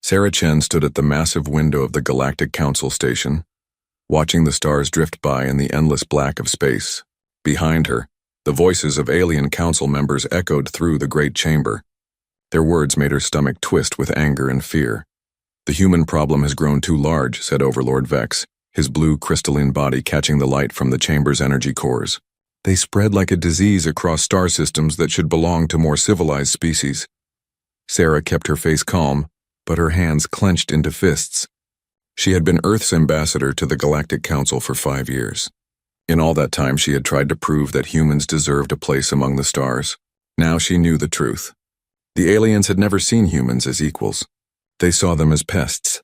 Sarah Chen stood at the massive window of the Galactic Council station, watching the stars drift by in the endless black of space. Behind her, the voices of alien council members echoed through the great chamber. Their words made her stomach twist with anger and fear. "The human problem has grown too large," said Overlord Vex, his blue crystalline body catching the light from the chamber's energy cores. "They spread like a disease across star systems that should belong to more civilized species." Sarah kept her face calm, but her hands clenched into fists. She had been Earth's ambassador to the Galactic Council for 5 years. In all that time, she had tried to prove that humans deserved a place among the stars. Now she knew the truth. The aliens had never seen humans as equals. They saw them as pests.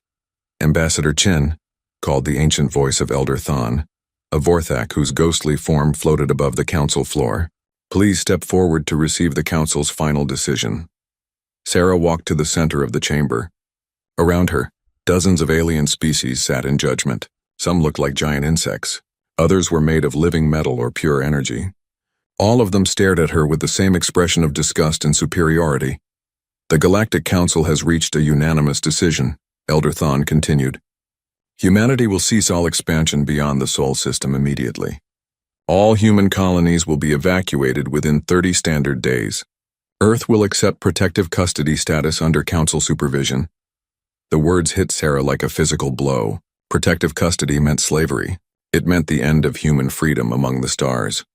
"Ambassador Chen," called the ancient voice of Elder Thon, a Vorthak whose ghostly form floated above the council floor, "please step forward to receive the council's final decision." Sarah walked to the center of the chamber. Around her, dozens of alien species sat in judgment. Some looked like giant insects. Others were made of living metal or pure energy. All of them stared at her with the same expression of disgust and superiority. "The Galactic Council has reached a unanimous decision," Elder Thon continued. "Humanity will cease all expansion beyond the Sol system immediately. All human colonies will be evacuated within 30 standard days. Earth will accept protective custody status under Council supervision." The words hit Sarah like a physical blow. Protective custody meant slavery. It meant the end of human freedom among the stars.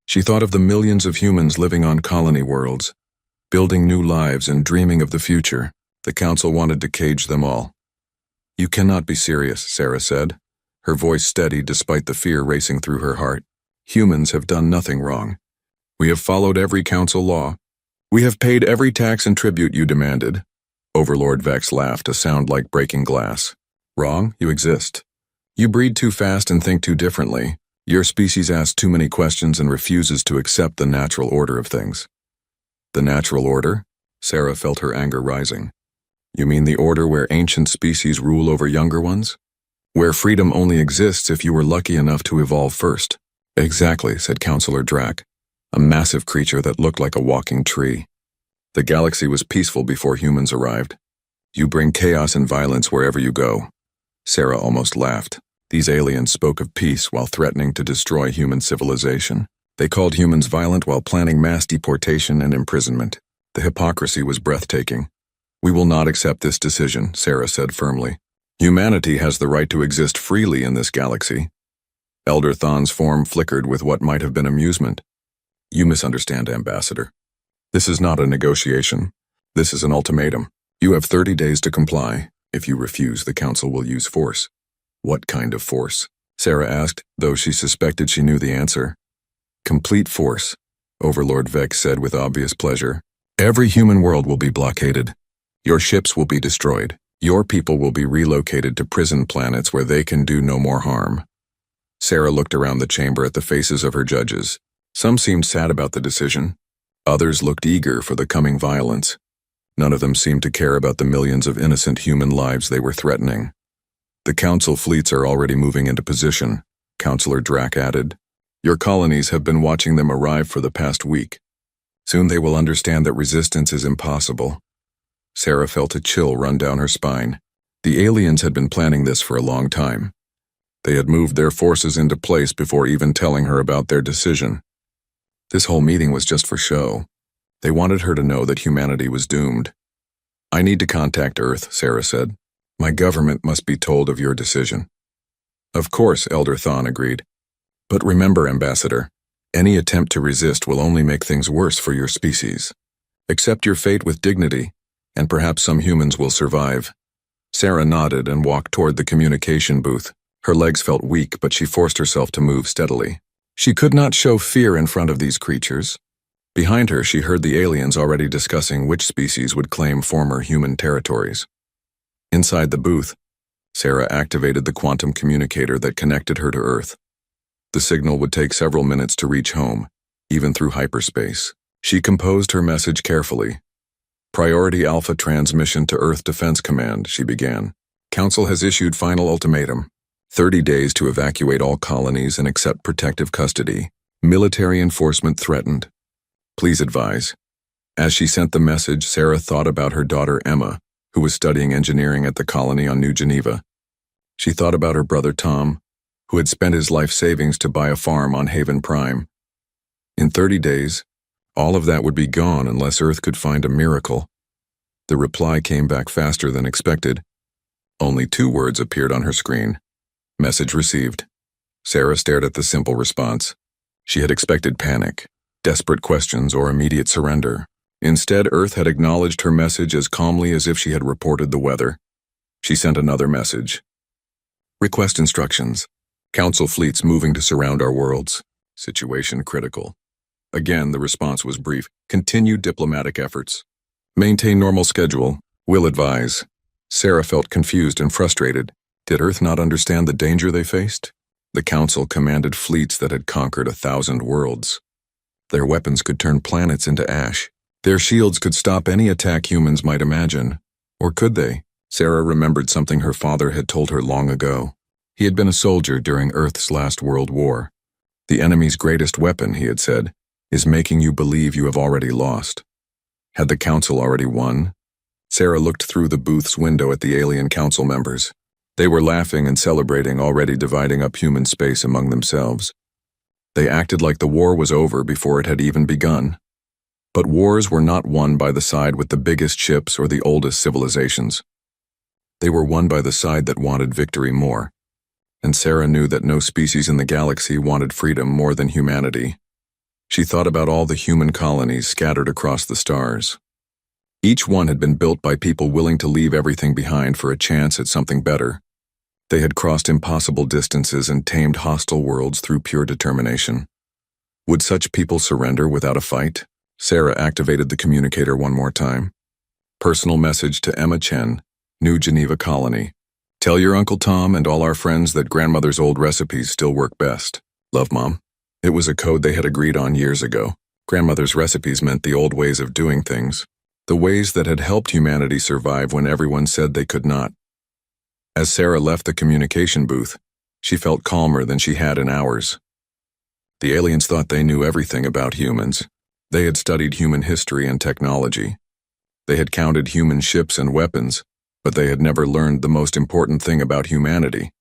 She thought of the millions of humans living on colony worlds, building new lives and dreaming of the future. The Council wanted to cage them all. "You cannot be serious," Sarah said, her voice steady despite the fear racing through her heart. "Humans have done nothing wrong. We have followed every Council law. We have paid every tax and tribute you demanded." Overlord Vex laughed, a sound like breaking glass. "Wrong? You exist. You breed too fast and think too differently. Your species asks too many questions and refuses to accept the natural order of things." "The natural order?" Sarah felt her anger rising. "You mean the order where ancient species rule over younger ones? Where freedom only exists if you were lucky enough to evolve first?" "Exactly," said Counselor Drac, a massive creature that looked like a walking tree. "The galaxy was peaceful before humans arrived. You bring chaos and violence wherever you go." Sarah almost laughed. These aliens spoke of peace while threatening to destroy human civilization. They called humans violent while planning mass deportation and imprisonment. The hypocrisy was breathtaking. "We will not accept this decision," Sarah said firmly. "Humanity has the right to exist freely in this galaxy." Elder Thon's form flickered with what might have been amusement. "You misunderstand, Ambassador. This is not a negotiation. This is an ultimatum. You have 30 days to comply. If you refuse, the Council will use force." "What kind of force?" Sarah asked, though she suspected she knew the answer. "Complete force," Overlord Vex said with obvious pleasure. "Every human world will be blockaded. Your ships will be destroyed. Your people will be relocated to prison planets where they can do no more harm." Sarah looked around the chamber at the faces of her judges. Some seemed sad about the decision. Others looked eager for the coming violence. None of them seemed to care about the millions of innocent human lives they were threatening. "The Council fleets are already moving into position," Counselor Drac added. "Your colonies have been watching them arrive for the past week. Soon they will understand that resistance is impossible." Sarah felt a chill run down her spine. The aliens had been planning this for a long time. They had moved their forces into place before even telling her about their decision. This whole meeting was just for show. They wanted her to know that humanity was doomed. "I need to contact Earth," Sarah said. "My government must be told of your decision." "Of course," Elder Thon agreed. "But remember, Ambassador, any attempt to resist will only make things worse for your species. Accept your fate with dignity, and perhaps some humans will survive." Sarah nodded and walked toward the communication booth. Her legs felt weak, but she forced herself to move steadily. She could not show fear in front of these creatures. Behind her, she heard the aliens already discussing which species would claim former human territories. Inside the booth, Sarah activated the quantum communicator that connected her to Earth. The signal would take several minutes to reach home, even through hyperspace. She composed her message carefully. "Priority Alpha transmission to Earth Defense Command," she began. "Council has issued final ultimatum. 30 days to evacuate all colonies and accept protective custody. Military enforcement threatened. Please advise." As she sent the message, Sarah thought about her daughter Emma, who was studying engineering at the colony on New Geneva. She thought about her brother Tom, who had spent his life savings to buy a farm on Haven Prime. In 30 days, all of that would be gone unless Earth could find a miracle. The reply came back faster than expected. Only 2 words appeared on her screen. Message received. Sarah stared at the simple response. She had expected panic, desperate questions, or immediate surrender. Instead, Earth had acknowledged her message as calmly as if she had reported the weather. She sent another message. Request instructions. Council fleets moving to surround our worlds. Situation critical. Again, the response was brief. Continue diplomatic efforts. Maintain normal schedule. Will advise. Sarah felt confused and frustrated. Did Earth not understand the danger they faced? The Council commanded fleets that had conquered 1,000 worlds. Their weapons could turn planets into ash. Their shields could stop any attack humans might imagine. Or could they? Sarah remembered something her father had told her long ago. He had been a soldier during Earth's last World War. The enemy's greatest weapon, he had said, is making you believe you have already lost. Had the Council already won? Sarah looked through the booth's window at the alien Council members. They were laughing and celebrating, already dividing up human space among themselves. They acted like the war was over before it had even begun. But wars were not won by the side with the biggest ships or the oldest civilizations. They were won by the side that wanted victory more. And Sarah knew that no species in the galaxy wanted freedom more than humanity. She thought about all the human colonies scattered across the stars. Each one had been built by people willing to leave everything behind for a chance at something better. They had crossed impossible distances and tamed hostile worlds through pure determination. Would such people surrender without a fight? Sarah activated the communicator one more time. Personal message to Emma Chen, New Geneva Colony. Tell your Uncle Tom and all our friends that grandmother's old recipes still work best. Love, Mom. It was a code they had agreed on years ago. Grandmother's recipes meant the old ways of doing things. The ways that had helped humanity survive when everyone said they could not. As Sarah left the communication booth, she felt calmer than she had in hours. The aliens thought they knew everything about humans. They had studied human history and technology. They had counted human ships and weapons, but they had never learned the most important thing about humanity.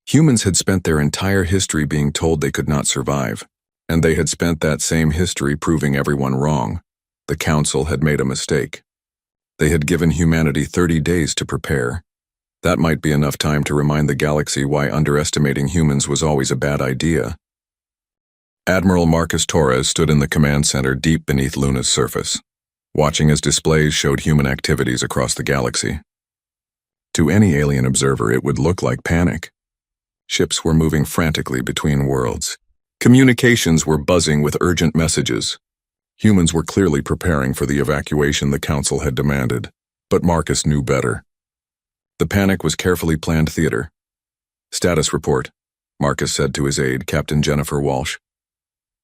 Humans had spent their entire history being told they could not survive, and they had spent that same history proving everyone wrong. The Council had made a mistake. They had given humanity 30 days to prepare. That might be enough time to remind the galaxy why underestimating humans was always a bad idea. Admiral Marcus Torres stood in the command center deep beneath Luna's surface, watching as displays showed human activities across the galaxy. To any alien observer, it would look like panic. Ships were moving frantically between worlds. Communications were buzzing with urgent messages. Humans were clearly preparing for the evacuation the Council had demanded, but Marcus knew better. The panic was carefully planned theater. Status report, Marcus said to his aide, Captain Jennifer Walsh.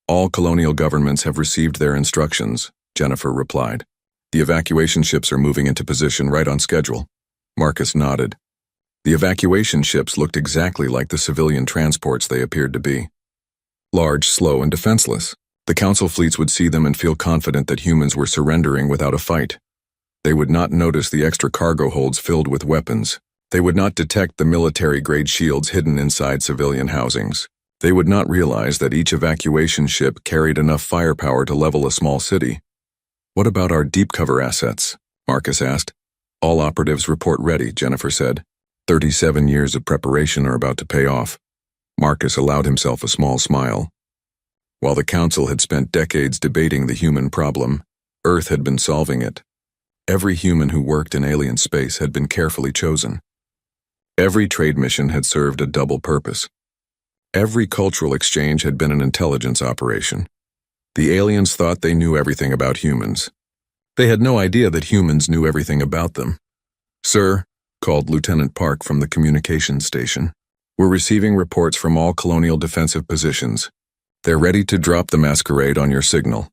All colonial governments have received their instructions, Jennifer replied. The evacuation ships are moving into position right on schedule. Marcus nodded. The evacuation ships looked exactly like the civilian transports they appeared to be. Large, slow, and defenseless. The Council fleets would see them and feel confident that humans were surrendering without a fight. They would not notice the extra cargo holds filled with weapons. They would not detect the military-grade shields hidden inside civilian housings. They would not realize that each evacuation ship carried enough firepower to level a small city. What about our deep cover assets? Marcus asked. All operatives report ready, Jennifer said. 37 years of preparation are about to pay off. Marcus allowed himself a small smile. While the Council had spent decades debating the human problem, Earth had been solving it. Every human who worked in alien space had been carefully chosen. Every trade mission had served a double purpose. Every cultural exchange had been an intelligence operation. The aliens thought they knew everything about humans. They had no idea that humans knew everything about them. Sir, called Lieutenant Park from the communications station, we're receiving reports from all colonial defensive positions. They're ready to drop the masquerade on your signal.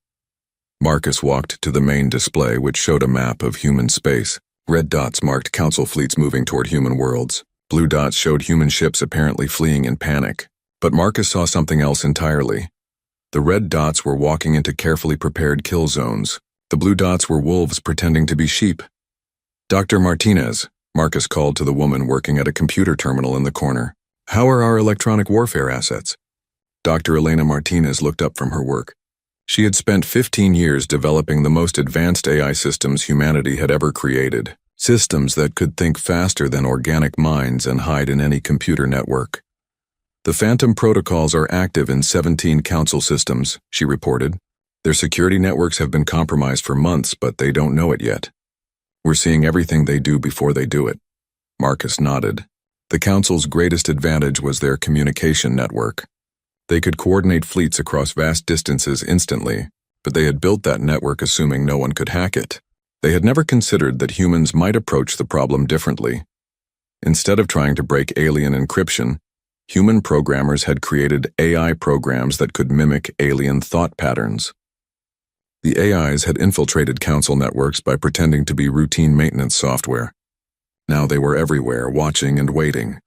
Marcus walked to the main display, which showed a map of human space. Red dots marked Council fleets moving toward human worlds. Blue dots showed human ships apparently fleeing in panic. But Marcus saw something else entirely. The red dots were walking into carefully prepared kill zones. The blue dots were wolves pretending to be sheep. Dr. Martinez, Marcus called to the woman working at a computer terminal in the corner. How are our electronic warfare assets? Dr. Elena Martinez looked up from her work. She had spent 15 years developing the most advanced AI systems humanity had ever created. Systems that could think faster than organic minds and hide in any computer network. The Phantom protocols are active in 17 council systems, she reported. Their security networks have been compromised for months, but they don't know it yet. We're seeing everything they do before they do it. Marcus nodded. The council's greatest advantage was their communication network. They could coordinate fleets across vast distances instantly, but they had built that network assuming no one could hack it. They had never considered that humans might approach the problem differently. Instead of trying to break alien encryption, human programmers had created AI programs that could mimic alien thought patterns. The AIs had infiltrated council networks by pretending to be routine maintenance software. Now they were everywhere, watching and waiting.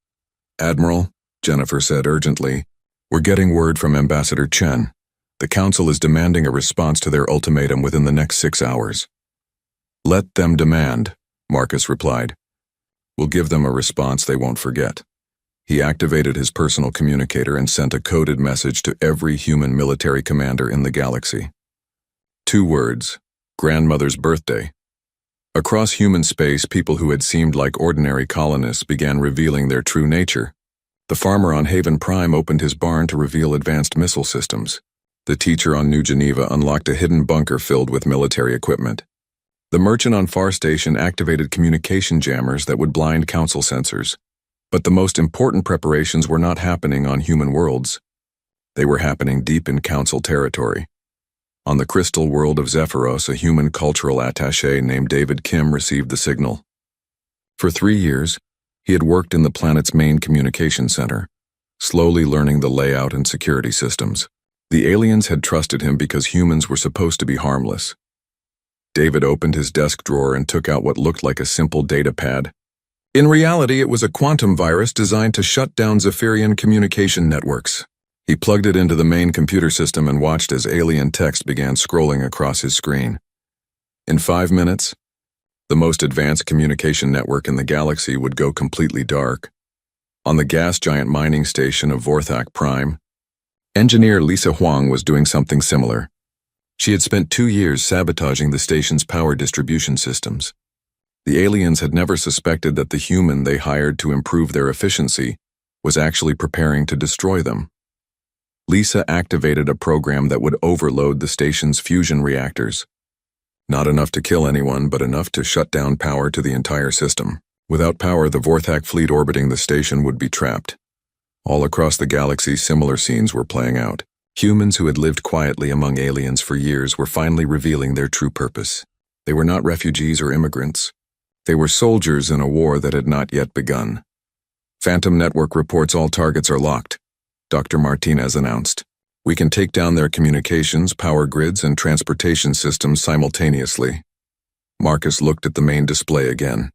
Admiral, Jennifer said urgently, we're getting word from Ambassador Chen. The council is demanding a response to their ultimatum within the next 6 hours. Let them demand, Marcus replied. We'll give them a response they won't forget. He activated his personal communicator and sent a coded message to every human military commander in the galaxy. 2 words, grandmother's birthday. Across human space, people who had seemed like ordinary colonists began revealing their true nature. The farmer on Haven Prime opened his barn to reveal advanced missile systems. The teacher on New Geneva unlocked a hidden bunker filled with military equipment. The merchant on Far Station activated communication jammers that would blind council sensors. But the most important preparations were not happening on human worlds. They were happening deep in council territory. On the crystal world of Zephyros, a human cultural attaché named David Kim received the signal. For 3 years, he had worked in the planet's main communication center, slowly learning the layout and security systems. The aliens had trusted him because humans were supposed to be harmless. David opened his desk drawer and took out what looked like a simple data pad. In reality, it was a quantum virus designed to shut down Zephyrian communication networks. He plugged it into the main computer system and watched as alien text began scrolling across his screen. In 5 minutes, the most advanced communication network in the galaxy would go completely dark. On the gas giant mining station of Vorthak Prime, engineer Lisa Huang was doing something similar. She had spent 2 years sabotaging the station's power distribution systems. The aliens had never suspected that the human they hired to improve their efficiency was actually preparing to destroy them. Lisa activated a program that would overload the station's fusion reactors. Not enough to kill anyone, but enough to shut down power to the entire system. Without power, the Vorthak fleet orbiting the station would be trapped. All across the galaxy, similar scenes were playing out. Humans who had lived quietly among aliens for years were finally revealing their true purpose. They were not refugees or immigrants. They were soldiers in a war that had not yet begun. Phantom Network reports all targets are locked, Dr. Martinez announced. We can take down their communications, power grids, and transportation systems simultaneously. Marcus looked at the main display again.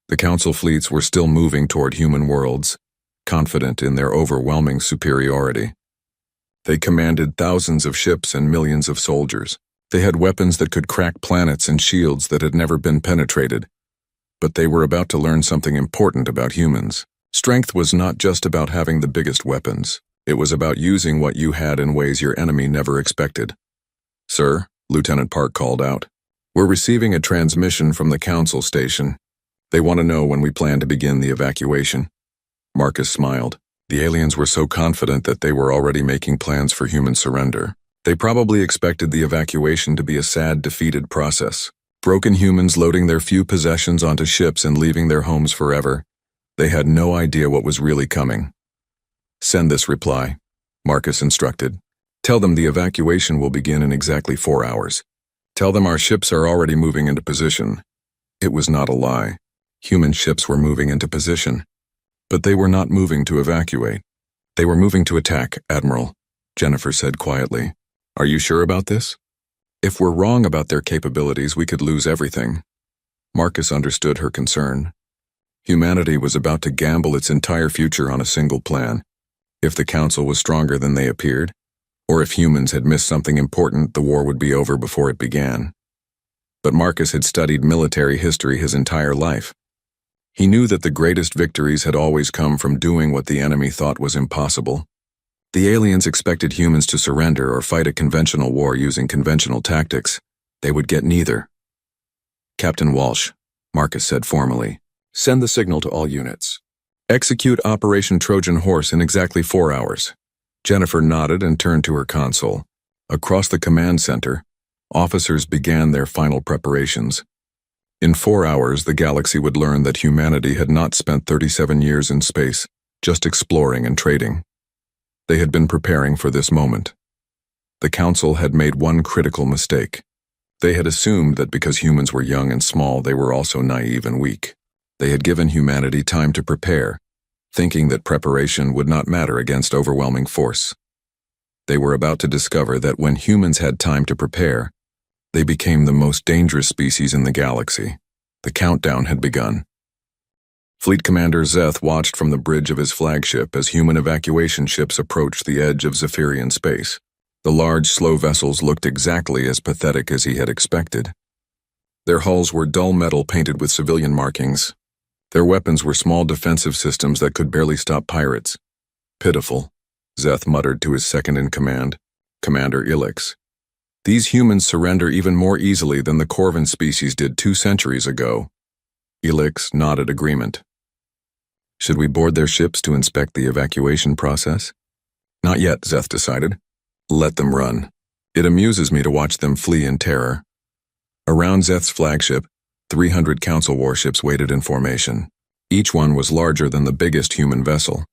The council fleets were still moving toward human worlds, confident in their overwhelming superiority. They commanded thousands of ships and millions of soldiers. They had weapons that could crack planets and shields that had never been penetrated. But they were about to learn something important about humans. Strength was not just about having the biggest weapons. It was about using what you had in ways your enemy never expected. Sir, Lieutenant Park called out. We're receiving a transmission from the council station. They want to know when we plan to begin the evacuation. Marcus smiled. The aliens were so confident that they were already making plans for human surrender. They probably expected the evacuation to be a sad, defeated process. Broken humans loading their few possessions onto ships and leaving their homes forever. They had no idea what was really coming. Send this reply, Marcus instructed. Tell them the evacuation will begin in exactly 4 hours. Tell them our ships are already moving into position. It was not a lie. Human ships were moving into position. But they were not moving to evacuate. They were moving to attack, Admiral, Jennifer said quietly. Are you sure about this? If we're wrong about their capabilities, we could lose everything. Marcus understood her concern. Humanity was about to gamble its entire future on a single plan. If the council was stronger than they appeared, or if humans had missed something important, the war would be over before it began. but Marcus had studied military history his entire life. He knew that the greatest victories had always come from doing what the enemy thought was impossible. The aliens expected humans to surrender or fight a conventional war using conventional tactics. They would get neither. "Captain Walsh," Marcus said formally, "send the signal to all units. Execute Operation Trojan Horse in exactly 4 hours." Jennifer nodded and turned to her console. Across the command center, officers began their final preparations. In 4 hours, the galaxy would learn that humanity had not spent 37 years in space, just exploring and trading. They had been preparing for this moment. The Council had made one critical mistake. They had assumed that because humans were young and small, they were also naive and weak. They had given humanity time to prepare, thinking that preparation would not matter against overwhelming force. They were about to discover that when humans had time to prepare, they became the most dangerous species in the galaxy. The countdown had begun. Fleet Commander Szeth watched from the bridge of his flagship as human evacuation ships approached the edge of Zephyrian space. The large, slow vessels looked exactly as pathetic as he had expected. Their hulls were dull metal painted with civilian markings. Their weapons were small defensive systems that could barely stop pirates. "Pitiful," Szeth muttered to his second-in-command, Commander Ilix. "These humans surrender even more easily than the Corvin species did 2 centuries ago." Ilix nodded agreement. "Should we board their ships to inspect the evacuation process?" "Not yet," Szeth decided. "Let them run. It amuses me to watch them flee in terror." Around Szeth's flagship, 300 Council warships waited in formation. Each one was larger than the biggest human vessel.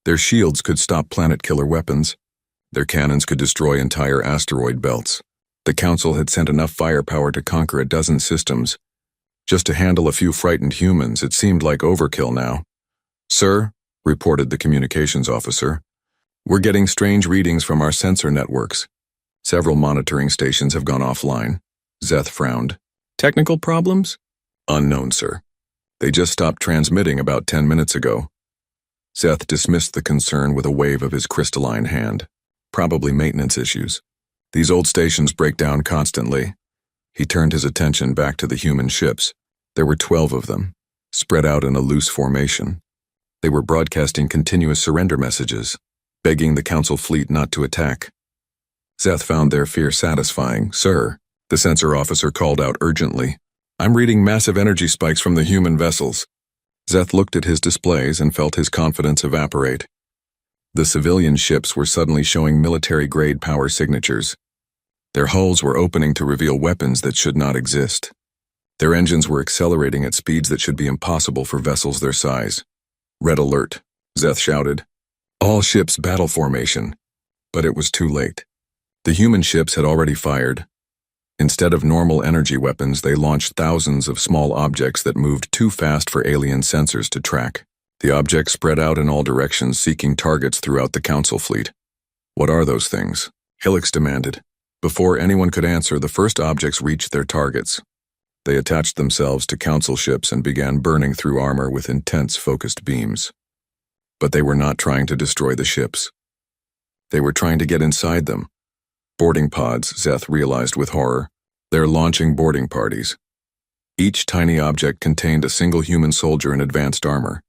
Their shields could stop planet-killer weapons. Their cannons could destroy entire asteroid belts. The Council had sent enough firepower to conquer a dozen systems. Just to handle a few frightened humans, it seemed like overkill now. "Sir," reported the communications officer, "we're getting strange readings from our sensor networks. Several monitoring stations have gone offline." Szeth frowned. "Technical problems?" "Unknown, sir. They just stopped transmitting about 10 minutes ago." Szeth dismissed the concern with a wave of his crystalline hand. "Probably maintenance issues. These old stations break down constantly." He turned his attention back to the human ships. There were 12 of them, spread out in a loose formation. They were broadcasting continuous surrender messages, begging the Council fleet not to attack. Szeth found their fear satisfying. "Sir," the sensor officer called out urgently, "I'm reading massive energy spikes from the human vessels." Szeth looked at his displays and felt his confidence evaporate. The civilian ships were suddenly showing military-grade power signatures. Their hulls were opening to reveal weapons that should not exist. Their engines were accelerating at speeds that should be impossible for vessels their size. "Red alert," Szeth shouted. "All ships battle formation." But it was too late. The human ships had already fired. Instead of normal energy weapons, they launched thousands of small objects that moved too fast for alien sensors to track. The objects spread out in all directions, seeking targets throughout the Council fleet. "What are those things?" Hilix demanded. Before anyone could answer, the first objects reached their targets. They attached themselves to Council ships and began burning through armor with intense, focused beams. But they were not trying to destroy the ships. They were trying to get inside them. Boarding pods, Szeth realized with horror. They're launching boarding parties. Each tiny object contained a single human soldier in advanced armor.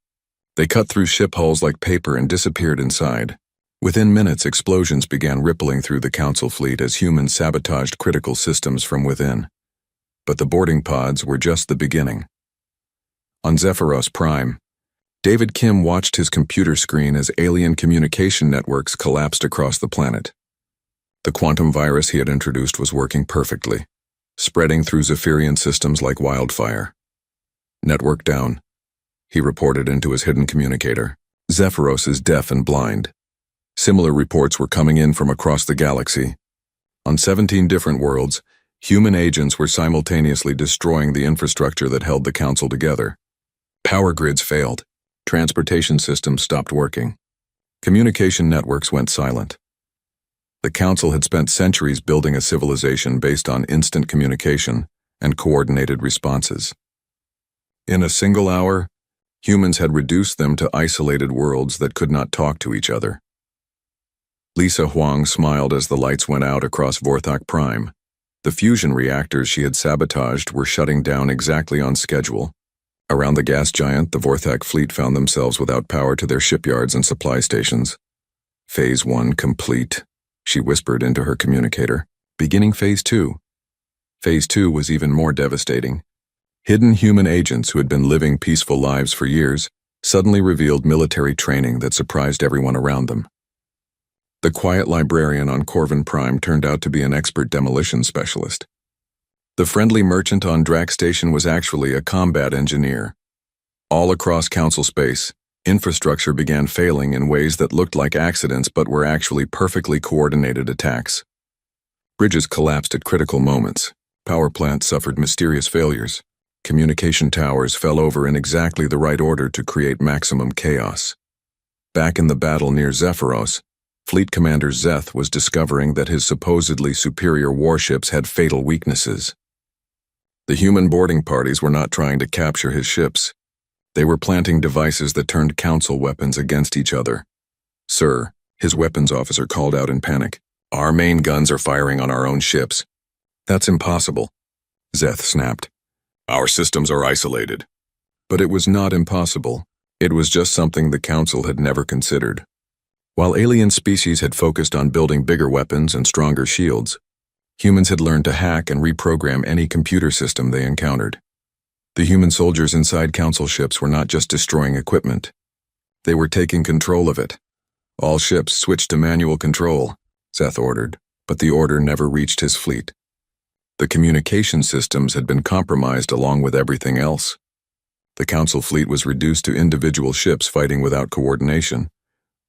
They cut through ship hulls like paper and disappeared inside. Within minutes, explosions began rippling through the Council fleet as humans sabotaged critical systems from within. But the boarding pods were just the beginning. On Zephyros Prime, David Kim watched his computer screen as alien communication networks collapsed across the planet. The quantum virus he had introduced was working perfectly, spreading through Zephyrian systems like wildfire. "Network down," he reported into his hidden communicator. "Zephyros is deaf and blind." Similar reports were coming in from across the galaxy. On 17 different worlds, human agents were simultaneously destroying the infrastructure that held the Council together. Power grids failed. Transportation systems stopped working. Communication networks went silent. The Council had spent centuries building a civilization based on instant communication and coordinated responses. In a single hour, humans had reduced them to isolated worlds that could not talk to each other. Lisa Huang smiled as the lights went out across Vorthok Prime. The fusion reactors she had sabotaged were shutting down exactly on schedule. Around the gas giant, the Vorthak fleet found themselves without power to their shipyards and supply stations. Phase 1 complete, she whispered into her communicator. Beginning Phase 2. Phase 2 was even more devastating. Hidden human agents who had been living peaceful lives for years suddenly revealed military training that surprised everyone around them. The quiet librarian on Corvin Prime turned out to be an expert demolition specialist. The friendly merchant on Drac Station was actually a combat engineer. All across Council space, infrastructure began failing in ways that looked like accidents but were actually perfectly coordinated attacks. Bridges collapsed at critical moments. Power plants suffered mysterious failures. Communication towers fell over in exactly the right order to create maximum chaos. Back in the battle near Zephyros, Fleet Commander Zeth was discovering that his supposedly superior warships had fatal weaknesses. The human boarding parties were not trying to capture his ships. They were planting devices that turned Council weapons against each other. "Sir," his weapons officer called out in panic, "our main guns are firing on our own ships." "That's impossible," Zeth snapped. "Our systems are isolated." But it was not impossible. It was just something the Council had never considered. While alien species had focused on building bigger weapons and stronger shields, humans had learned to hack and reprogram any computer system they encountered. The human soldiers inside Council ships were not just destroying equipment. They were taking control of it. "All ships switched to manual control," Zeth ordered, but the order never reached his fleet. The communication systems had been compromised along with everything else. The Council fleet was reduced to individual ships fighting without coordination,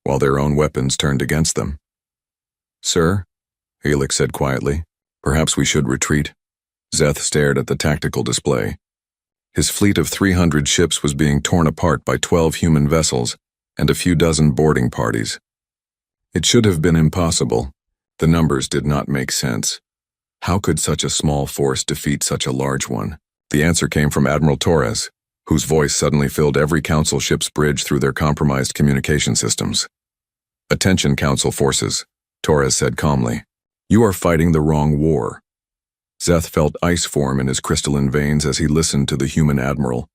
while their own weapons turned against them. "Sir," Helix said quietly, "perhaps we should retreat." Zeth stared at the tactical display. His fleet of 300 ships was being torn apart by 12 human vessels and a few dozen boarding parties. It should have been impossible. The numbers did not make sense. How could such a small force defeat such a large one? The answer came from Admiral Torres, whose voice suddenly filled every Council ship's bridge through their compromised communication systems. "Attention, Council forces," Torres said calmly. "You are fighting the wrong war." Zeth felt ice form in his crystalline veins as he listened to the human admiral.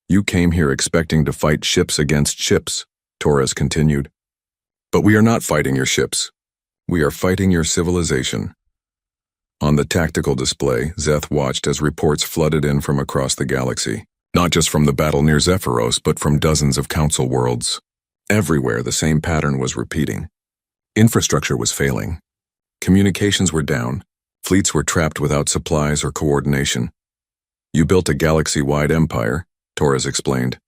"You came here expecting to fight ships against ships," Torres continued. "But we are not fighting your ships. We are fighting your civilization." On the tactical display, Zeth watched as reports flooded in from across the galaxy. Not just from the battle near Zephyros, but from dozens of Council worlds. Everywhere the same pattern was repeating. Infrastructure was failing. Communications were down. Fleets were trapped without supplies or coordination. "You built a galaxy-wide empire," Torres explained,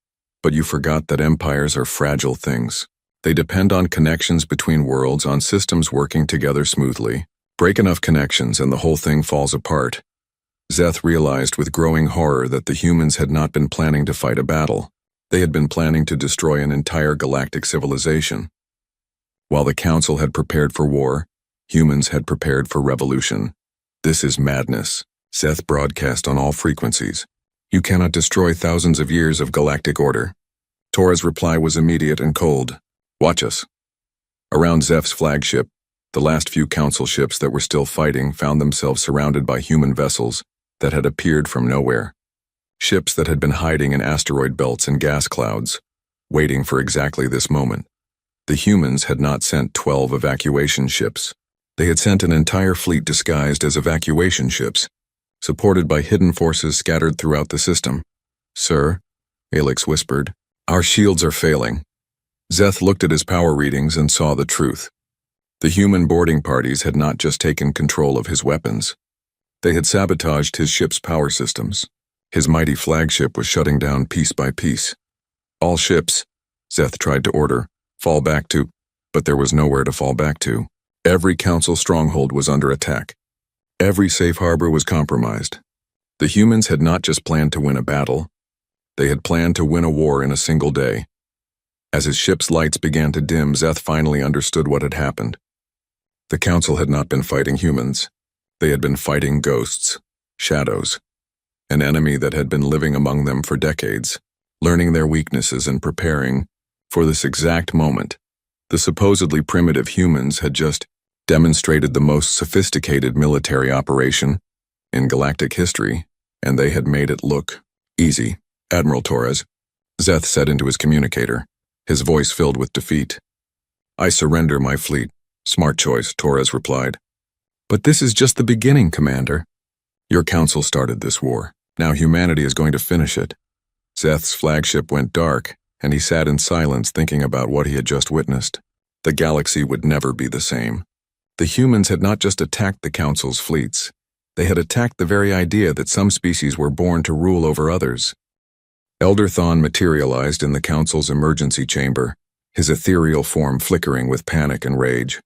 "but you forgot that empires are fragile things. They depend on connections between worlds, on systems working together smoothly. Break enough connections and the whole thing falls apart." Zeth realized with growing horror that the humans had not been planning to fight a battle. They had been planning to destroy an entire galactic civilization. While the Council had prepared for war, humans had prepared for revolution. "This is madness," Zeth broadcast on all frequencies. "You cannot destroy thousands of years of galactic order." Torres' reply was immediate and cold. "Watch us." Around Zeph's flagship, the last few Council ships that were still fighting found themselves surrounded by human vessels that had appeared from nowhere. Ships that had been hiding in asteroid belts and gas clouds, waiting for exactly this moment. The humans had not sent 12 evacuation ships. They had sent an entire fleet disguised as evacuation ships, supported by hidden forces scattered throughout the system. "Sir," Alix whispered, "our shields are failing." Zeth looked at his power readings and saw the truth. The human boarding parties had not just taken control of his weapons. They had sabotaged his ship's power systems. His mighty flagship was shutting down piece by piece. "All ships," Zeth tried to order, "fall back to," but there was nowhere to fall back to. Every Council stronghold was under attack. Every safe harbor was compromised. The humans had not just planned to win a battle. They had planned to win a war in a single day. As his ship's lights began to dim, Zeth finally understood what had happened. The Council had not been fighting humans. They had been fighting ghosts, shadows, an enemy that had been living among them for decades, learning their weaknesses and preparing for this exact moment. The supposedly primitive humans had just demonstrated the most sophisticated military operation in galactic history, and they had made it look easy. Admiral Torres, Zeth said into his communicator, his voice filled with defeat. I surrender my fleet. Smart choice, Torres replied. But this is just the beginning, Commander. Your council started this war. Now humanity is going to finish it. Zeth's flagship went dark, and he sat in silence thinking about what he had just witnessed. The galaxy would never be the same. The humans had not just attacked the council's fleets. They had attacked the very idea that some species were born to rule over others. Elder Thon materialized in the council's emergency chamber, his ethereal form flickering with panic and rage.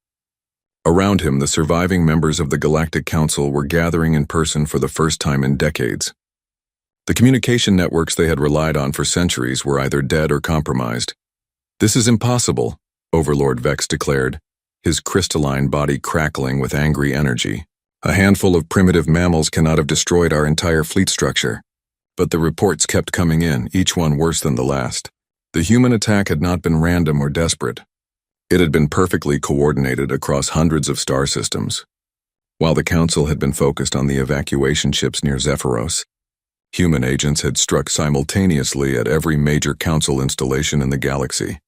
Around him, the surviving members of the Galactic Council were gathering in person for the first time in decades. The communication networks they had relied on for centuries were either dead or compromised. This is impossible, Overlord Vex declared, his crystalline body crackling with angry energy. A handful of primitive mammals cannot have destroyed our entire fleet structure. But the reports kept coming in, each one worse than the last. The human attack had not been random or desperate. It had been perfectly coordinated across hundreds of star systems. While the Council had been focused on the evacuation ships near Zephyros, human agents had struck simultaneously at every major Council installation in the galaxy.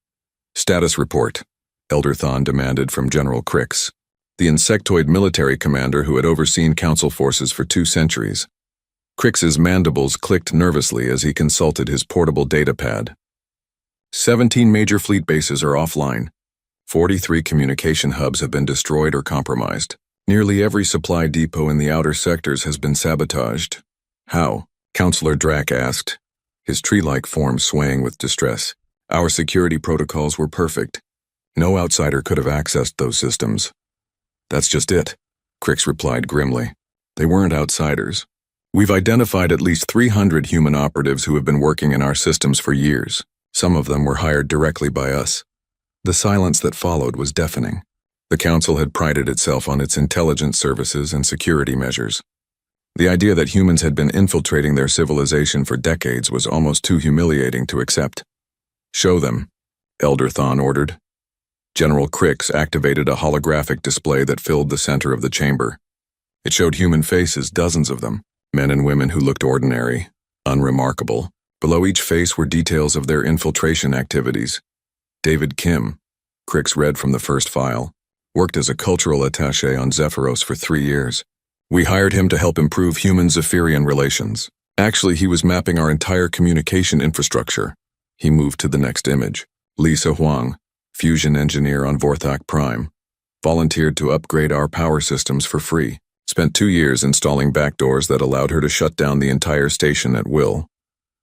Status report, Elder Thon demanded from General Crix, the insectoid military commander who had overseen Council forces for 2 centuries. Crix's mandibles clicked nervously as he consulted his portable datapad. 17 major fleet bases are offline. 43 communication hubs have been destroyed or compromised. Nearly every supply depot in the outer sectors has been sabotaged. How? Counselor Drac asked, his tree-like form swaying with distress. Our security protocols were perfect. No outsider could have accessed those systems. That's just it, Crix replied grimly. They weren't outsiders. We've identified at least 300 human operatives who have been working in our systems for years. Some of them were hired directly by us. The silence that followed was deafening. The Council had prided itself on its intelligence services and security measures. The idea that humans had been infiltrating their civilization for decades was almost too humiliating to accept. Show them, Elder Thon ordered. General Crix activated a holographic display that filled the center of the chamber. It showed human faces, dozens of them, men and women who looked ordinary, unremarkable. Below each face were details of their infiltration activities. David Kim, Crix read from the first file, worked as a cultural attaché on Zephyros for 3 years. We hired him to help improve human-Zephyrian relations. Actually, he was mapping our entire communication infrastructure. He moved to the next image. Lisa Huang, fusion engineer on Vorthak Prime, volunteered to upgrade our power systems for free. Spent 2 years installing backdoors that allowed her to shut down the entire station at will.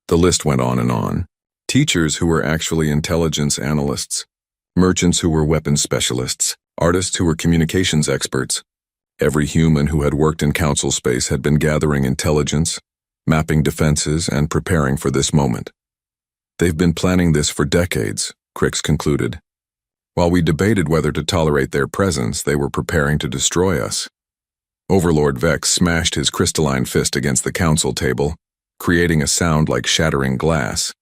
The list went on and on. Teachers who were actually intelligence analysts, merchants who were weapons specialists, artists who were communications experts. Every human who had worked in Council space had been gathering intelligence, mapping defenses, and preparing for this moment. They've been planning this for decades, Crix concluded. While we debated whether to tolerate their presence, they were preparing to destroy us. Overlord Vex smashed his crystalline fist against the Council table, creating a sound like shattering glass.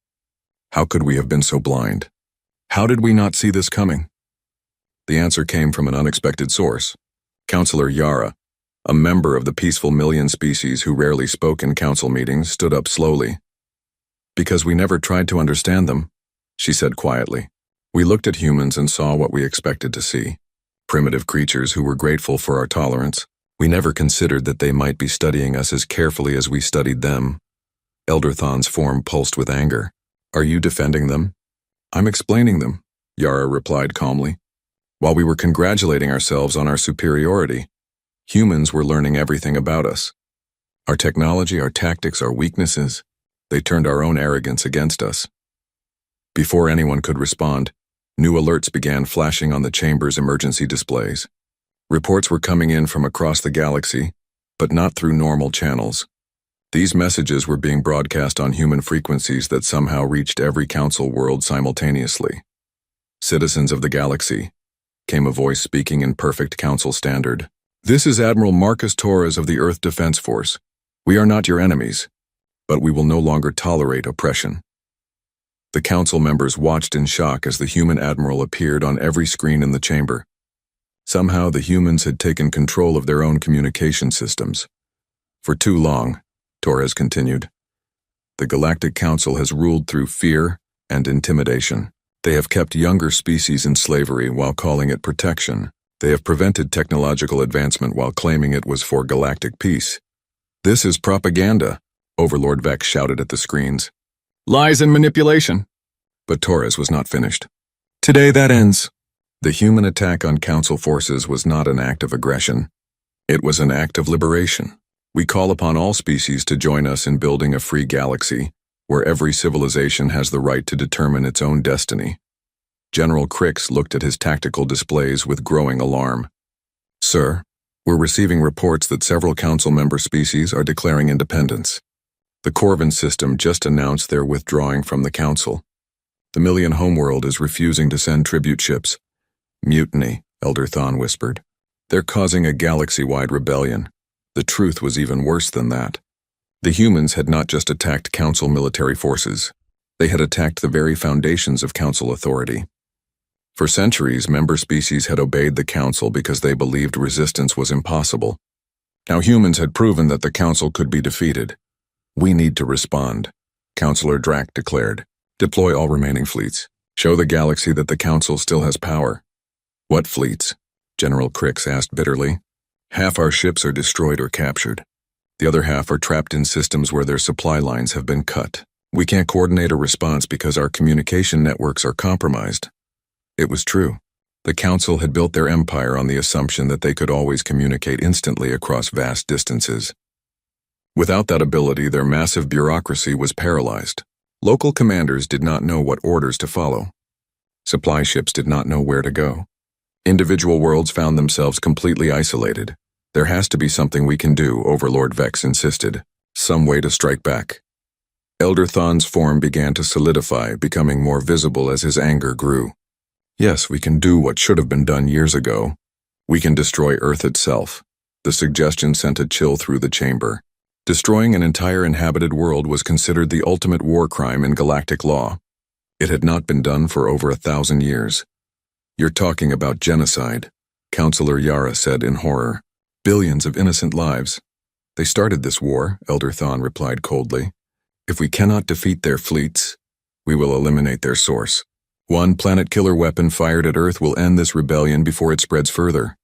How could we have been so blind? How did we not see this coming? The answer came from an unexpected source. Counselor Yara, a member of the peaceful million species who rarely spoke in Council meetings, stood up slowly. Because we never tried to understand them, she said quietly. We looked at humans and saw what we expected to see. Primitive creatures who were grateful for our tolerance. We never considered that they might be studying us as carefully as we studied them. Elder Thon's form pulsed with anger. Are you defending them? I'm explaining them, Yara replied calmly. While we were congratulating ourselves on our superiority, humans were learning everything about us. Our technology, our tactics, our weaknesses. They turned our own arrogance against us. Before anyone could respond, new alerts began flashing on the chamber's emergency displays. Reports were coming in from across the galaxy, but not through normal channels. These messages were being broadcast on human frequencies that somehow reached every Council world simultaneously. Citizens of the galaxy, came a voice speaking in perfect Council standard. This is Admiral Marcus Torres of the Earth Defense Force. We are not your enemies, but we will no longer tolerate oppression. The Council members watched in shock as the human admiral appeared on every screen in the chamber. Somehow the humans had taken control of their own communication systems. For too long, Torres continued, the Galactic Council has ruled through fear and intimidation. They have kept younger species in slavery while calling it protection. They have prevented technological advancement while claiming it was for galactic peace. This is propaganda, Overlord Vex shouted at the screens. Lies and manipulation. But Torres was not finished. Today that ends. The human attack on Council forces was not an act of aggression. It was an act of liberation. We call upon all species to join us in building a free galaxy, where every civilization has the right to determine its own destiny. General Crix looked at his tactical displays with growing alarm. Sir, we're receiving reports that several Council member species are declaring independence. The Corvin system just announced they're withdrawing from the Council. The Million Homeworld is refusing to send tribute ships. Mutiny, Elder Thon whispered. They're causing a galaxy-wide rebellion. The truth was even worse than that. The humans had not just attacked Council military forces. They had attacked the very foundations of Council authority. For centuries, member species had obeyed the Council because they believed resistance was impossible. Now humans had proven that the Council could be defeated. We need to respond, Councillor Drac declared. Deploy all remaining fleets. Show the galaxy that the Council still has power. What fleets? General Crix asked bitterly. Half our ships are destroyed or captured. The other half are trapped in systems where their supply lines have been cut. We can't coordinate a response because our communication networks are compromised. It was true. The Council had built their empire on the assumption that they could always communicate instantly across vast distances. Without that ability, their massive bureaucracy was paralyzed. Local commanders did not know what orders to follow. Supply ships did not know where to go. Individual worlds found themselves completely isolated. There has to be something we can do, Overlord Vex insisted. Some way to strike back. Elder Thon's form began to solidify, becoming more visible as his anger grew. Yes, we can do what should have been done years ago. We can destroy Earth itself. The suggestion sent a chill through the chamber. Destroying an entire inhabited world was considered the ultimate war crime in galactic law. It had not been done for over 1,000 years. You're talking about genocide, Councillor Yara said in horror. Billions of innocent lives. They started this war, Elder Thon replied coldly. If we cannot defeat their fleets, we will eliminate their source. One planet-killer weapon fired at Earth will end this rebellion before it spreads further.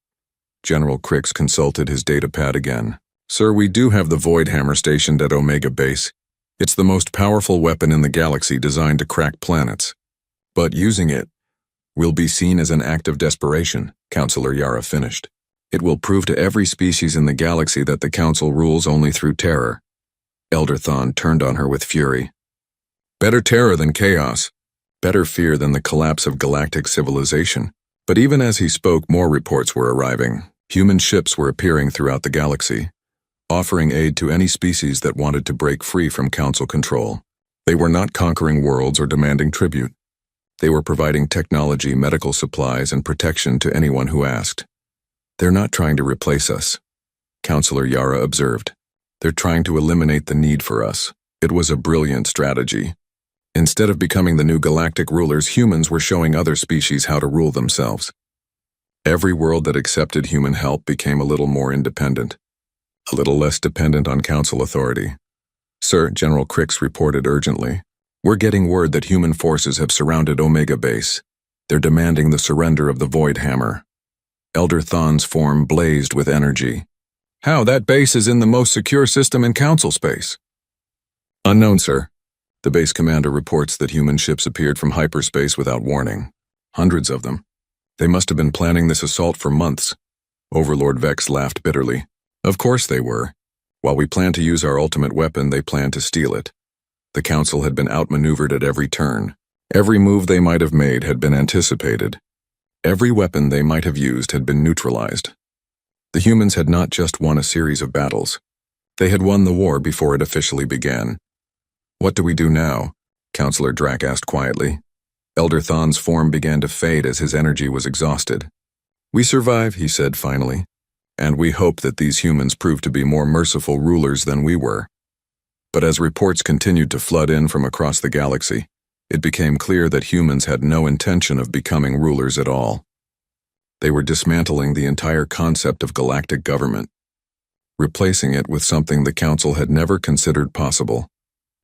General Crix consulted his datapad again. Sir, we do have the Void Hammer stationed at Omega Base. It's the most powerful weapon in the galaxy designed to crack planets. But using it will be seen as an act of desperation, Councillor Yara finished. It will prove to every species in the galaxy that the Council rules only through terror. Elder Thon turned on her with fury. Better terror than chaos. Better fear than the collapse of galactic civilization. But even as he spoke, more reports were arriving. Human ships were appearing throughout the galaxy, offering aid to any species that wanted to break free from Council control. They were not conquering worlds or demanding tribute. They were providing technology, medical supplies, and protection to anyone who asked. They're not trying to replace us, Councillor Yara observed. They're trying to eliminate the need for us. It was a brilliant strategy. Instead of becoming the new galactic rulers, humans were showing other species how to rule themselves. Every world that accepted human help became a little more independent, a little less dependent on Council authority. Sir, General Crix reported urgently. We're getting word that human forces have surrounded Omega Base. They're demanding the surrender of the Void Hammer. Elder Thon's form blazed with energy. How? That base is in the most secure system in Council space. Unknown, sir. The base commander reports that human ships appeared from hyperspace without warning. Hundreds of them. They must have been planning this assault for months. Overlord Vex laughed bitterly. Of course they were. While we planned to use our ultimate weapon, they planned to steal it. The Council had been outmaneuvered at every turn. Every move they might have made had been anticipated. Every weapon they might have used had been neutralized. The humans had not just won a series of battles. They had won the war before it officially began. What do we do now? Councillor Drac asked quietly. Elder Thon's form began to fade as his energy was exhausted. We survive, he said finally, and we hope that these humans prove to be more merciful rulers than we were. But as reports continued to flood in from across the galaxy, it became clear that humans had no intention of becoming rulers at all. They were dismantling the entire concept of galactic government, replacing it with something the Council had never considered possible,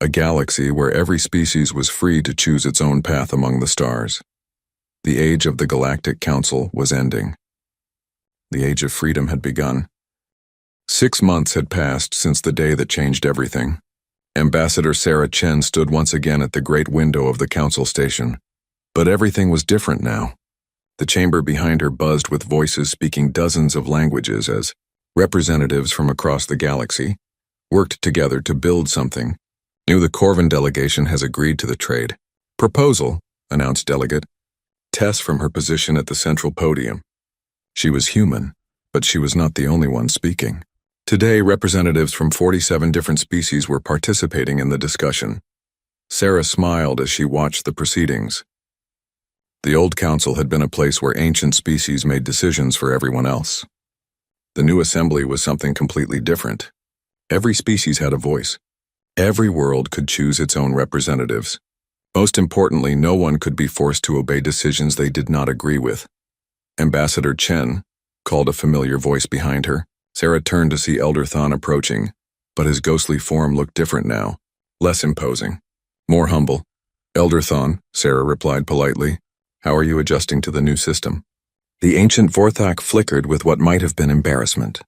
a galaxy where every species was free to choose its own path among the stars. The age of the Galactic Council was ending. The age of freedom had begun. 6 months had passed since the day that changed everything. Ambassador Sarah Chen stood once again at the great window of the Council station. But everything was different now. The chamber behind her buzzed with voices speaking dozens of languages as representatives from across the galaxy worked together to build something. The Corvin delegation has agreed to the trade proposal, announced Delegate Tess from her position at the central podium. She was human, but she was not the only one speaking. Today, representatives from 47 different species were participating in the discussion. Sarah smiled as she watched the proceedings. The old council had been a place where ancient species made decisions for everyone else. The new assembly was something completely different. Every species had a voice. Every world could choose its own representatives. Most importantly, no one could be forced to obey decisions they did not agree with. Ambassador Chen called a familiar voice behind her. Sarah turned to see Elder Thon approaching, but his ghostly form looked different now, less imposing, more humble. Elder Thon, Sarah replied politely. How are you adjusting to the new system? The ancient Vorthak flickered with what might have been embarrassment.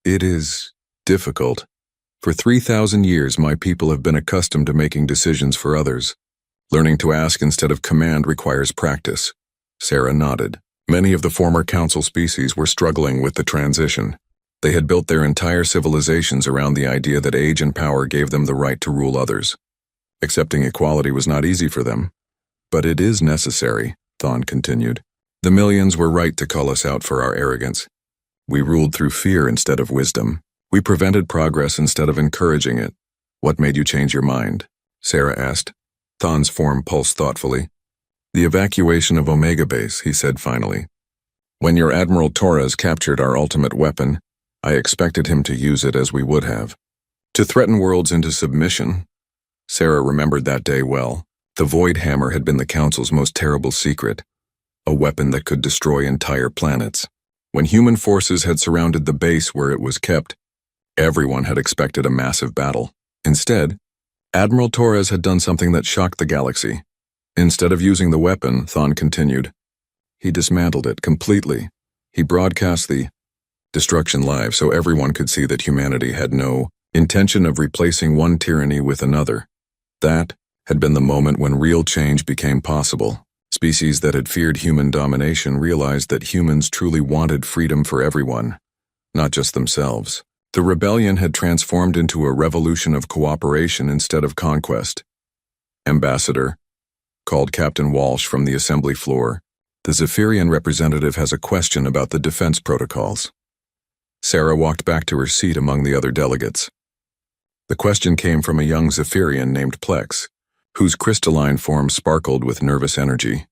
It is difficult. For 3,000 years, my people have been accustomed to making decisions for others. Learning to ask instead of command requires practice. Sarah nodded. Many of the former council species were struggling with the transition. They had built their entire civilizations around the idea that age and power gave them the right to rule others. Accepting equality was not easy for them. But it is necessary, Thon continued. The millions were right to call us out for our arrogance. We ruled through fear instead of wisdom. We prevented progress instead of encouraging it. What made you change your mind? Sarah asked. Thon's form pulsed thoughtfully. The evacuation of Omega Base, he said finally. When your Admiral Torres captured our ultimate weapon, I expected him to use it as we would have. To threaten worlds into submission. Sarah remembered that day well. The Void Hammer had been the Council's most terrible secret, a weapon that could destroy entire planets. When human forces had surrounded the base where it was kept, everyone had expected a massive battle. Instead, Admiral Torres had done something that shocked the galaxy. Instead of using the weapon, Thon continued, he dismantled it completely. He broadcast the destruction live so everyone could see that humanity had no intention of replacing one tyranny with another. That had been the moment when real change became possible. Species that had feared human domination realized that humans truly wanted freedom for everyone, not just themselves. The rebellion had transformed into a revolution of cooperation instead of conquest. Ambassador, called Captain Walsh from the assembly floor, the Zephyrian representative has a question about the defense protocols. Sarah walked back to her seat among the other delegates. The question came from a young Zephyrian named Plex, whose crystalline form sparkled with nervous energy.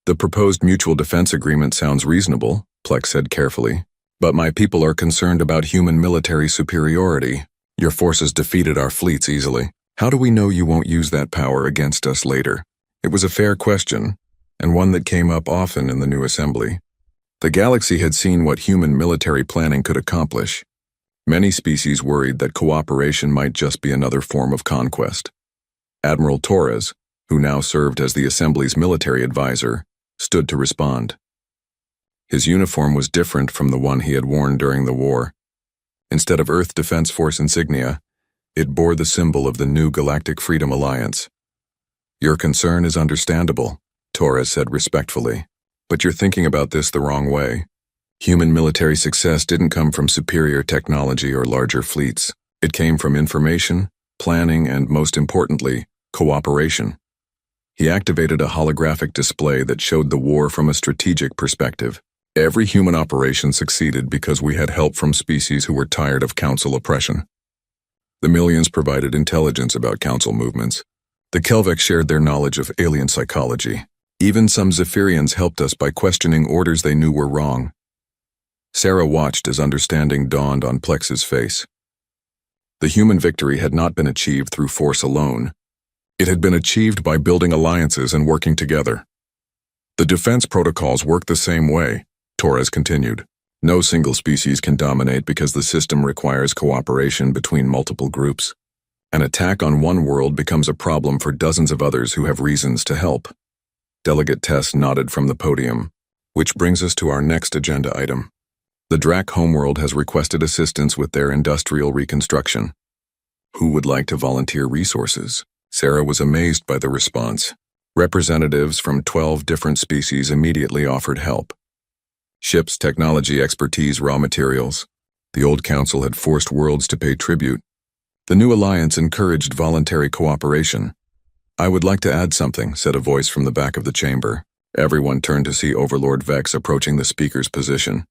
The proposed mutual defense agreement sounds reasonable, Plex said carefully, but my people are concerned about human military superiority. Your forces defeated our fleets easily. How do we know you won't use that power against us later? It was a fair question, and one that came up often in the new assembly. The galaxy had seen what human military planning could accomplish. Many species worried that cooperation might just be another form of conquest. Admiral Torres, who now served as the Assembly's military advisor, stood to respond. His uniform was different from the one he had worn during the war. Instead of Earth Defense Force insignia, it bore the symbol of the new Galactic Freedom Alliance. Your concern is understandable, Torres said respectfully, but you're thinking about this the wrong way. Human military success didn't come from superior technology or larger fleets. It came from information, planning, and most importantly, cooperation. He activated a holographic display that showed the war from a strategic perspective. Every human operation succeeded because we had help from species who were tired of Council oppression. The millions provided intelligence about Council movements. The Kelvec shared their knowledge of alien psychology. Even some Zephyrians helped us by questioning orders they knew were wrong. Sarah watched as understanding dawned on Plex's face. The human victory had not been achieved through force alone. It had been achieved by building alliances and working together. The defense protocols work the same way, Torres continued. No single species can dominate because the system requires cooperation between multiple groups. An attack on one world becomes a problem for dozens of others who have reasons to help. Delegate Tess nodded from the podium, which brings us to our next agenda item. The Drac homeworld has requested assistance with their industrial reconstruction. Who would like to volunteer resources? Sarah was amazed by the response. Representatives from 12 different species immediately offered help. Ships, technology, expertise, raw materials. The old council had forced worlds to pay tribute. The new alliance encouraged voluntary cooperation. I would like to add something, said a voice from the back of the chamber. Everyone turned to see Overlord Vex approaching the speaker's position.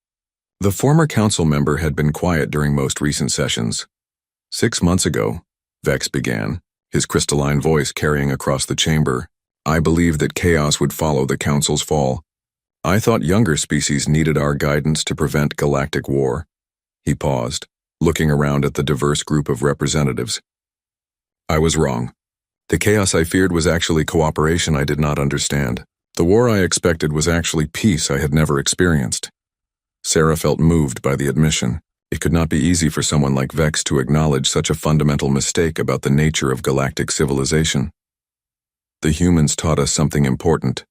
The former council member had been quiet during most recent sessions. 6 months ago, Vex began, his crystalline voice carrying across the chamber. I believed that chaos would follow the council's fall. I thought younger species needed our guidance to prevent galactic war. He paused, looking around at the diverse group of representatives. I was wrong. The chaos I feared was actually cooperation I did not understand. The war I expected was actually peace I had never experienced. Sarah felt moved by the admission. It could not be easy for someone like Vex to acknowledge such a fundamental mistake about the nature of galactic civilization. The humans taught us something important,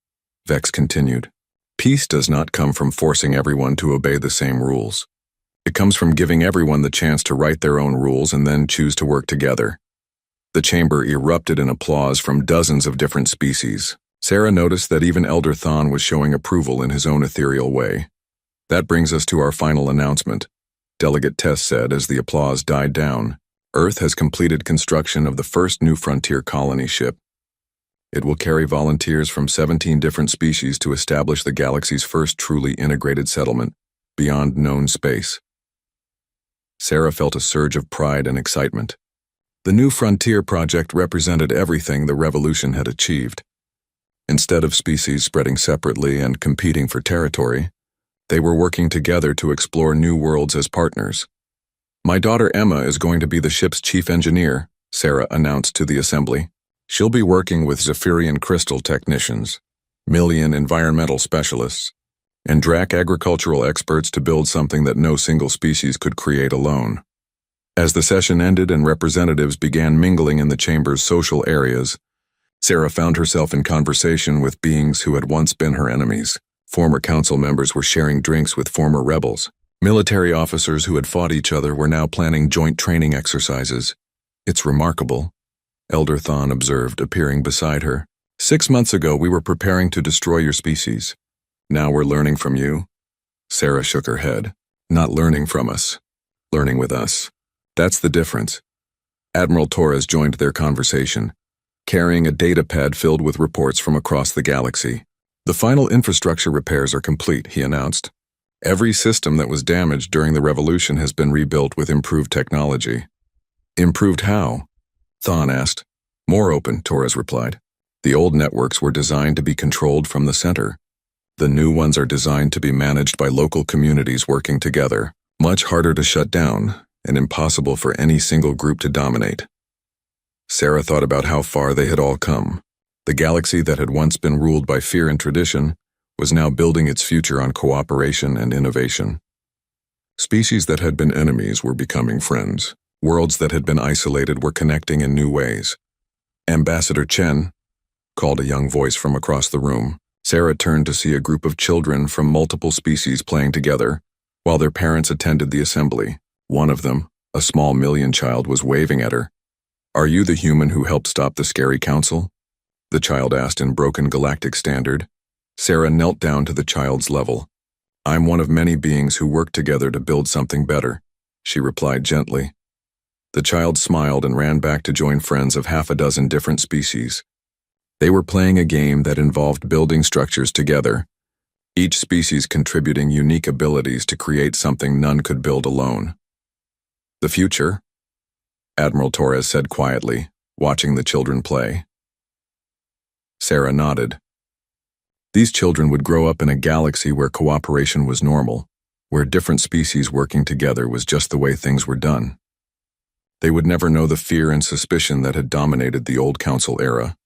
Vex continued. Peace does not come from forcing everyone to obey the same rules. It comes from giving everyone the chance to write their own rules and then choose to work together. The chamber erupted in applause from dozens of different species. Sarah noticed that even Elder Thon was showing approval in his own ethereal way. That brings us to our final announcement, Delegate Tess said as the applause died down. Earth has completed construction of the first New Frontier colony ship. It will carry volunteers from 17 different species to establish the galaxy's first truly integrated settlement, beyond known space. Sarah felt a surge of pride and excitement. The New Frontier project represented everything the Revolution had achieved. Instead of species spreading separately and competing for territory, they were working together to explore new worlds as partners. My daughter Emma is going to be the ship's chief engineer, Sarah announced to the assembly. She'll be working with Zephyrian crystal technicians, Millian environmental specialists, and Drac agricultural experts to build something that no single species could create alone. As the session ended and representatives began mingling in the chamber's social areas, Sarah found herself in conversation with beings who had once been her enemies. Former council members were sharing drinks with former rebels. Military officers who had fought each other were now planning joint training exercises. It's remarkable, Elder Thon observed, appearing beside her. 6 months ago we were preparing to destroy your species. Now we're learning from you? Sarah shook her head. Not learning from us. Learning with us. That's the difference. Admiral Torres joined their conversation, carrying a data pad filled with reports from across the galaxy. The final infrastructure repairs are complete, he announced. Every system that was damaged during the Revolution has been rebuilt with improved technology. Improved how? Thon asked. More open, Torres replied. The old networks were designed to be controlled from the center. The new ones are designed to be managed by local communities working together. Much harder to shut down, and impossible for any single group to dominate. Sarah thought about how far they had all come. The galaxy that had once been ruled by fear and tradition was now building its future on cooperation and innovation. Species that had been enemies were becoming friends. Worlds that had been isolated were connecting in new ways. Ambassador Chen, called a young voice from across the room. Sarah turned to see a group of children from multiple species playing together, while their parents attended the assembly. One of them, a small Millian child, was waving at her. Are you the human who helped stop the scary council? The child asked in broken galactic standard. Sarah knelt down to the child's level. I'm one of many beings who work together to build something better, she replied gently. The child smiled and ran back to join friends of half a dozen different species. They were playing a game that involved building structures together, each species contributing unique abilities to create something none could build alone. The future? Admiral Torres said quietly, watching the children play. Sarah nodded. These children would grow up in a galaxy where cooperation was normal, where different species working together was just the way things were done. They would never know the fear and suspicion that had dominated the old council era.